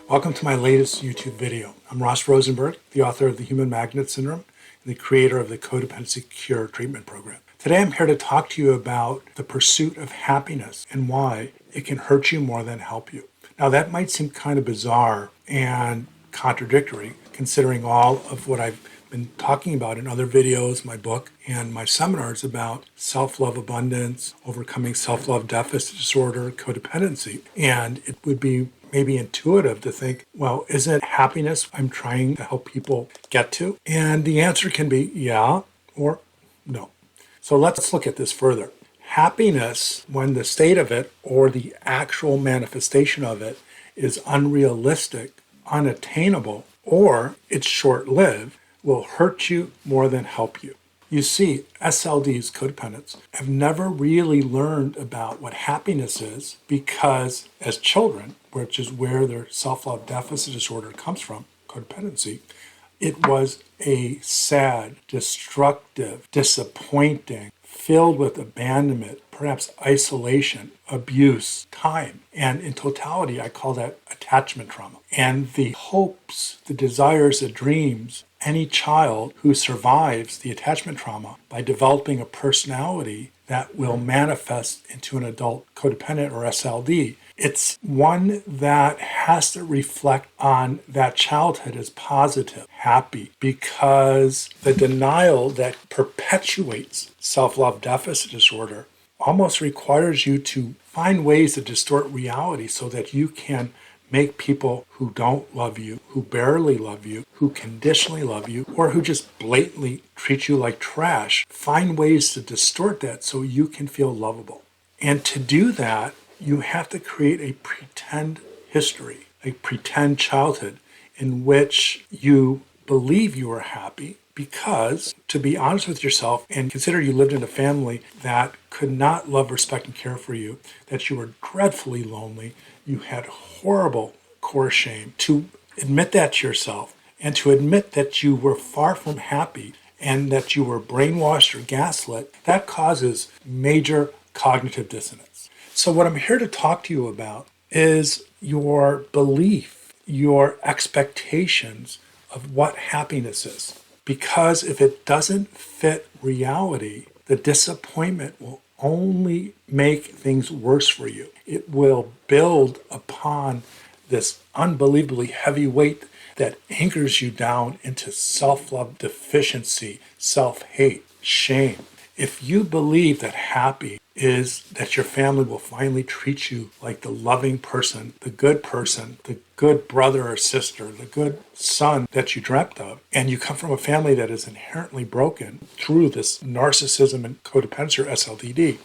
Welcome to my latest YouTube video. I'm Ross Rosenberg, the author of The Human Magnet Syndrome and the creator of the Codependency Cure Treatment Program. Today I'm here to talk to you about the pursuit of happiness and why it can hurt you more than help you. Now that might seem kind of bizarre and contradictory considering all of what I've been talking about in other videos, my book, and my seminars about self-love abundance, overcoming self-love deficit disorder, codependency. And it would be maybe intuitive to think, well, isn't happiness I'm trying to help people get to? And the answer can be yeah or no. So let's look at this further. Happiness, when the state of it or the actual manifestation of it is unrealistic, unattainable, or it's short-lived, will hurt you more than help you. You see, SLDs, codependents, have never really learned about what happiness is because as children, which is where their self-love deficit disorder comes from, codependency, it was a sad, destructive, disappointing, filled with abandonment, perhaps isolation, abuse, time. And in totality, I call that attachment trauma. And the hopes, the desires, the dreams, any child who survives the attachment trauma by developing a personality that will manifest into an adult codependent or SLD, it's one that has to reflect on that childhood as positive, happy, because the denial that perpetuates self-love deficit disorder almost requires you to find ways to distort reality so that you can make people who don't love you, who barely love you, who conditionally love you, or who just blatantly treat you like trash, find ways to distort that so you can feel lovable. And to do that, you have to create a pretend history, a pretend childhood in which you believe you are happy because, to be honest with yourself and consider you lived in a family that could not love, respect, and care for you, that you were dreadfully lonely, you had horrible core shame, to admit that to yourself and to admit that you were far from happy and that you were brainwashed or gaslit, that causes major cognitive dissonance. So what I'm here to talk to you about is your belief, your expectations of what happiness is. Because if it doesn't fit reality, the disappointment will only make things worse for you. It will build upon this unbelievably heavy weight that anchors you down into self-love deficiency, self-hate, shame. If you believe that happy is that your family will finally treat you like the loving person, the good brother or sister, the good son that you dreamt of, and you come from a family that is inherently broken through this narcissism and codependency or SLDD,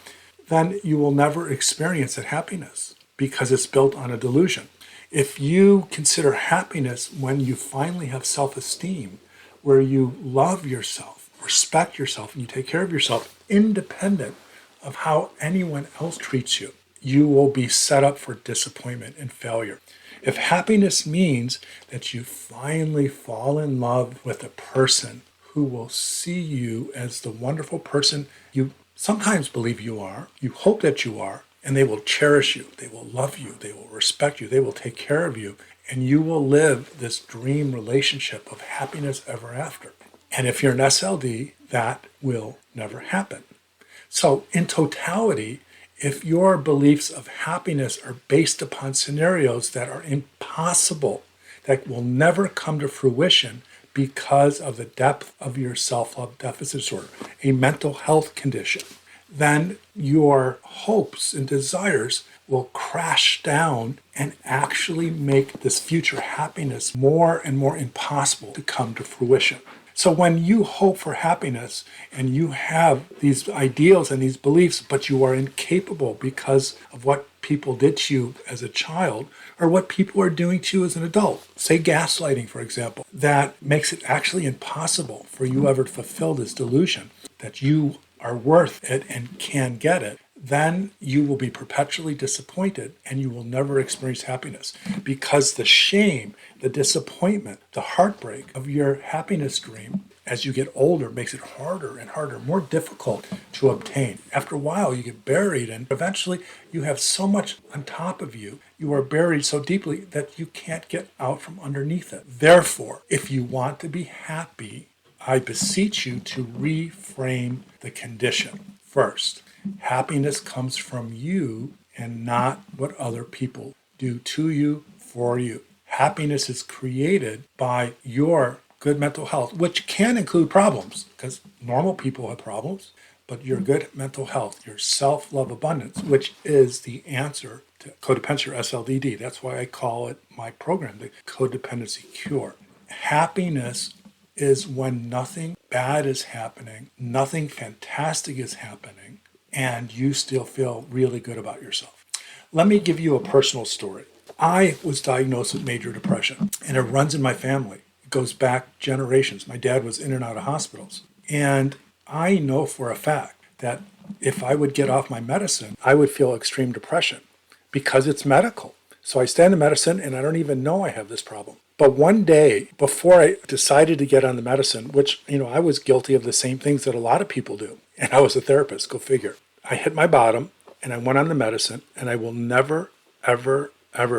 then you will never experience that happiness because it's built on a delusion. If you consider happiness when you finally have self-esteem, where you love yourself, respect yourself, and you take care of yourself independent of how anyone else treats you, you will be set up for disappointment and failure. If happiness means that you finally fall in love with a person who will see you as the wonderful person you sometimes believe you are, you hope that you are, and they will cherish you, they will love you, they will respect you, they will take care of you, and you will live this dream relationship of happiness ever after. And if you're an SLD, that will never happen. So in totality, if your beliefs of happiness are based upon scenarios that are impossible, that will never come to fruition because of the depth of your self-love deficit disorder, a mental health condition, then your hopes and desires will crash down and actually make this future happiness more and more impossible to come to fruition. So when you hope for happiness and you have these ideals and these beliefs, but you are incapable because of what people did to you as a child or what people are doing to you as an adult, say gaslighting, for example, that makes it actually impossible for you ever to fulfill this delusion that you are worth it and can get it, then you will be perpetually disappointed and you will never experience happiness because the shame, the disappointment, the heartbreak of your happiness dream as you get older, makes it harder and harder, more difficult to obtain. After a while, you get buried, and eventually you have so much on top of you. You are buried so deeply that you can't get out from underneath it. Therefore, if you want to be happy, I beseech you to reframe the condition. First, happiness comes from you and not what other people do to you, for you. Happiness is created by your good mental health, which can include problems, because normal people have problems, but your good mental health, your self-love abundance, which is the answer to codependency or SLDD. That's why I call it my program, the Codependency Cure. Happiness is when nothing bad is happening, nothing fantastic is happening, and you still feel really good about yourself. Let me give you a personal story. I was diagnosed with major depression, and it runs in my family. It goes back generations. My dad was in and out of hospitals. And I know for a fact that if I would get off my medicine, I would feel extreme depression because it's medical. So I stand in medicine, and I don't even know I have this problem. But one day, before I decided to get on the medicine, which, I was guilty of the same things that a lot of people do, and I was a therapist, go figure. I hit my bottom, and I went on the medicine, and I will never, ever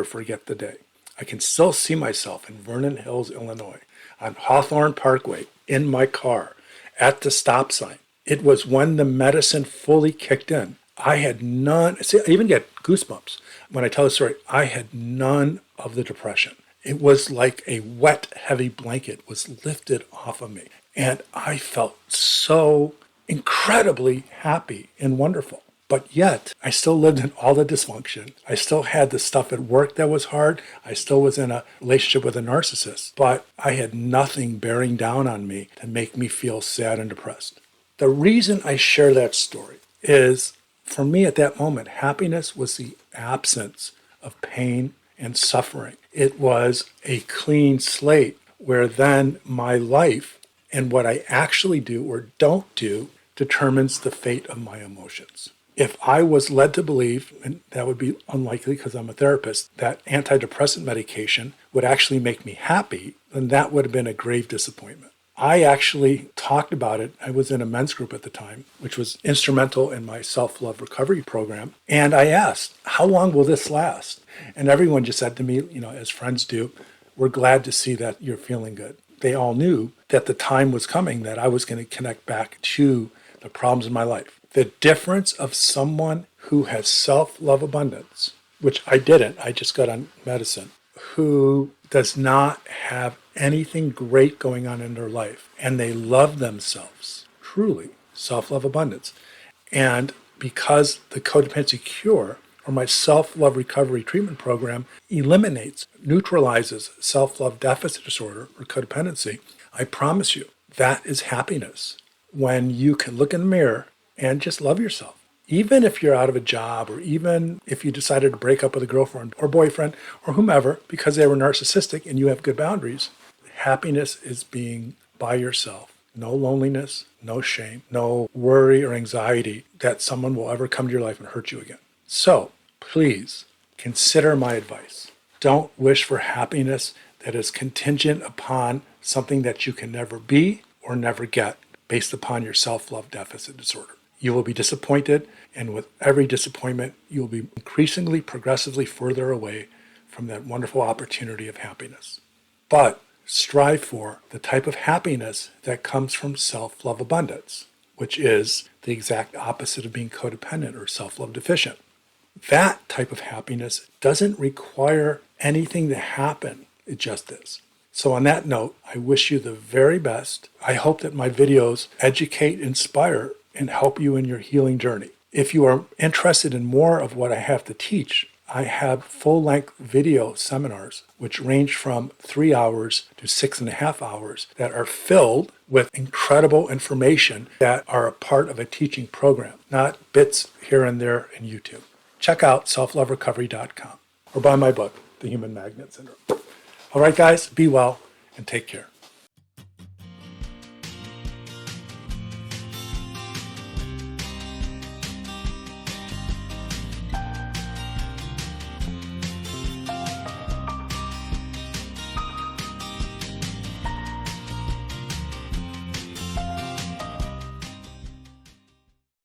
forget the day. I can still see myself in Vernon Hills, Illinois, on Hawthorne Parkway, in my car, at the stop sign. It was when the medicine fully kicked in. I had none, see, I even get goosebumps when I tell the story. I had none of the depression. It was like a wet, heavy blanket was lifted off of me. And I felt so incredibly happy and wonderful. But yet, I still lived in all the dysfunction. I still had the stuff at work that was hard. I still was in a relationship with a narcissist. But I had nothing bearing down on me to make me feel sad and depressed. The reason I share that story is, for me at that moment, happiness was the absence of pain and suffering. It was a clean slate where then my life and what I actually do or don't do determines the fate of my emotions. If I was led to believe, and that would be unlikely because I'm a therapist, that antidepressant medication would actually make me happy, then that would have been a grave disappointment. I actually talked about it. I was in a men's group at the time, which was instrumental in my self-love recovery program. And I asked, how long will this last? And everyone just said to me, as friends do, we're glad to see that you're feeling good. They all knew that the time was coming that I was going to connect back to the problems in my life. The difference of someone who has self-love abundance, which I didn't, I just got on medicine, who does not have anything great going on in their life, and they love themselves, truly, self-love abundance. And because the Codependency Cure, or my self-love recovery treatment program, eliminates, neutralizes self-love deficit disorder or codependency, I promise you, that is happiness. When you can look in the mirror and just love yourself. Even if you're out of a job, or even if you decided to break up with a girlfriend or boyfriend or whomever because they were narcissistic and you have good boundaries, happiness is being by yourself. No loneliness, no shame, no worry or anxiety that someone will ever come to your life and hurt you again. So please consider my advice. Don't wish for happiness that is contingent upon something that you can never be or never get based upon your self-love deficit disorder. You will be disappointed, and with every disappointment, you will be increasingly, progressively further away from that wonderful opportunity of happiness. But strive for the type of happiness that comes from self-love abundance, which is the exact opposite of being codependent or self-love deficient. That type of happiness doesn't require anything to happen. It just is. So on that note, I wish you the very best. I hope that my videos educate, inspire, and help you in your healing journey. If you are interested in more of what I have to teach, I have full-length video seminars, which range from 3 hours to 6.5 hours, that are filled with incredible information that are a part of a teaching program, not bits here and there in YouTube. Check out selfloverecovery.com or buy my book, The Human Magnet Syndrome. All right, guys, be well and take care.